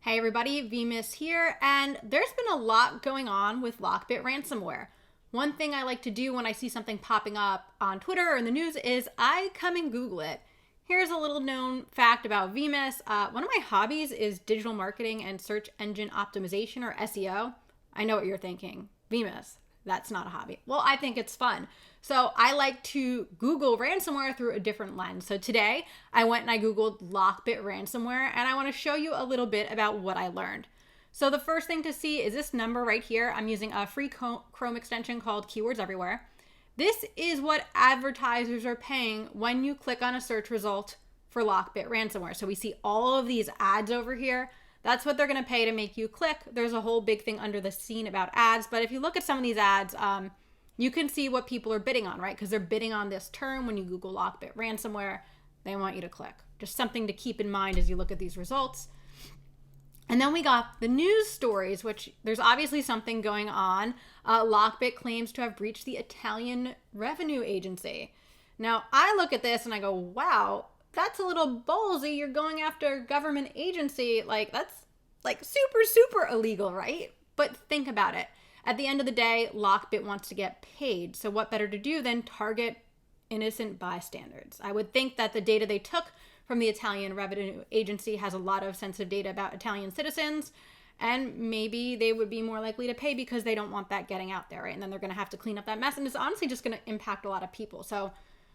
Hey everybody, VMIS here, and there's been a lot going on with LockBit Ransomware. One thing I like to do when I see something popping up on Twitter or in the news is I come and Google it. Here's a little known fact about VMIS. One of my hobbies is digital marketing and search engine optimization, or SEO. I know what you're thinking. VMIS, that's not a hobby. Well, I think it's fun. So I like to Google ransomware through a different lens. So today I went and I Googled LockBit Ransomware, and I want to show you a little bit about what I learned. So the first thing to see is this number right here. I'm using a free Chrome extension called Keywords Everywhere. This is what advertisers are paying when you click on a search result for LockBit Ransomware. So we see all of these ads over here. That's what they're going to pay to make you click. There's a whole big thing under the scene about ads. But if you look at some of these ads, you can see what people are bidding on, right? Because they're bidding on this term. When you Google LockBit Ransomware, they want you to click. Just something to keep in mind as you look at these results. And then we got the news stories, which there's obviously something going on. LockBit claims to have breached the Italian revenue agency. Now, I look at this and I go, wow, that's a little ballsy. You're going after a government agency. That's super, super illegal, right? But think about it. At the end of the day, LockBit wants to get paid. So what better to do than target innocent bystanders? I would think that the data they took from the Italian revenue agency has a lot of sensitive data about Italian citizens, and maybe they would be more likely to pay because they don't want that getting out there, right? And then they're going to have to clean up that mess, and it's honestly just going to impact a lot of people. So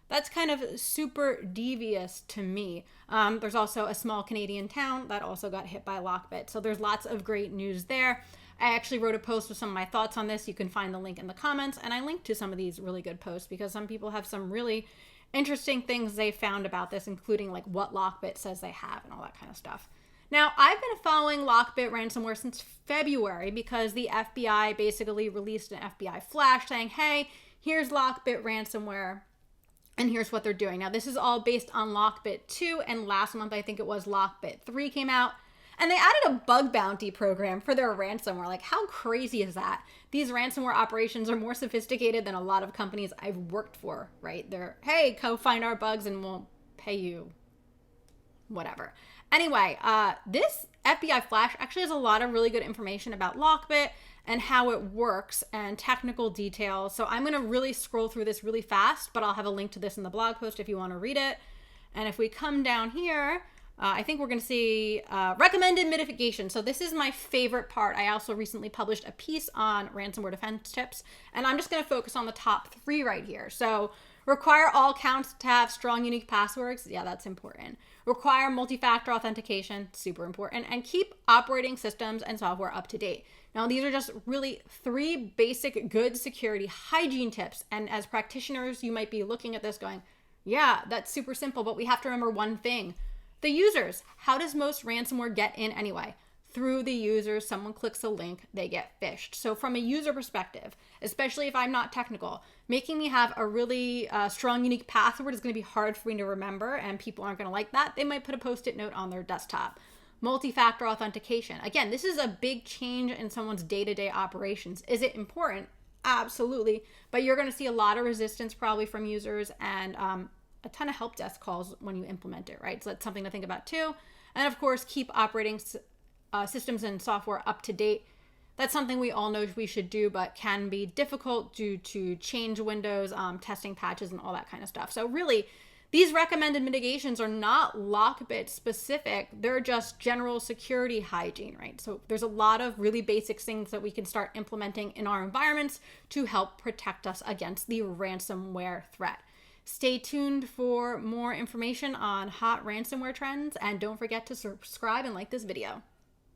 that's kind of super devious to me. There's also a small Canadian town that also got hit by LockBit. So there's lots of great news there. I actually wrote a post with some of my thoughts on this. You can find the link in the comments, and I linked to some of these really good posts because some people have some really interesting things they found about this, including like what LockBit says they have and all that kind of stuff. Now, I've been following LockBit Ransomware since February because the FBI basically released an FBI flash saying, hey, here's LockBit Ransomware, and here's what they're doing. Now, this is all based on LockBit 2, and last month, I think it was LockBit 3 came out. And they added a bug bounty program for their ransomware. Like, how crazy is that? These ransomware operations are more sophisticated than a lot of companies I've worked for, right? They're, hey, go find our bugs and we'll pay you whatever. Anyway, this FBI flash actually has a lot of really good information about LockBit and how it works and technical details. So I'm going to really scroll through this really fast, but I'll have a link to this in the blog post if you want to read it. And if we come down here, I think we're going to see recommended mitigation. So this is my favorite part. I also recently published a piece on ransomware defense tips, and I'm just going to focus on the top 3 right here. So require all accounts to have strong, unique passwords. Yeah, that's important. Require multi-factor authentication. Super important. And keep operating systems and software up to date. Now, these are just really 3 basic good security hygiene tips. And as practitioners, you might be looking at this going, yeah, that's super simple, but we have to remember one thing. The users. How does most ransomware get in anyway? Through the users. Someone clicks a link, they get phished. So from a user perspective, especially if I'm not technical, making me have a really strong, unique password is going to be hard for me to remember, and people aren't going to like that. They might put a post-it note on their desktop. Multi-factor authentication. Again, this is a big change in someone's day-to-day operations. Is it important? Absolutely. But you're going to see a lot of resistance probably from users, and a ton of help desk calls when you implement it, right? So that's something to think about too. And of course, keep operating systems and software up to date. That's something we all know we should do, but can be difficult due to change windows, testing patches, and all that kind of stuff. So really, these recommended mitigations are not LockBit specific. They're just general security hygiene, right? So there's a lot of really basic things that we can start implementing in our environments to help protect us against the ransomware threat. Stay tuned for more information on hot ransomware trends, and don't forget to subscribe and like this video.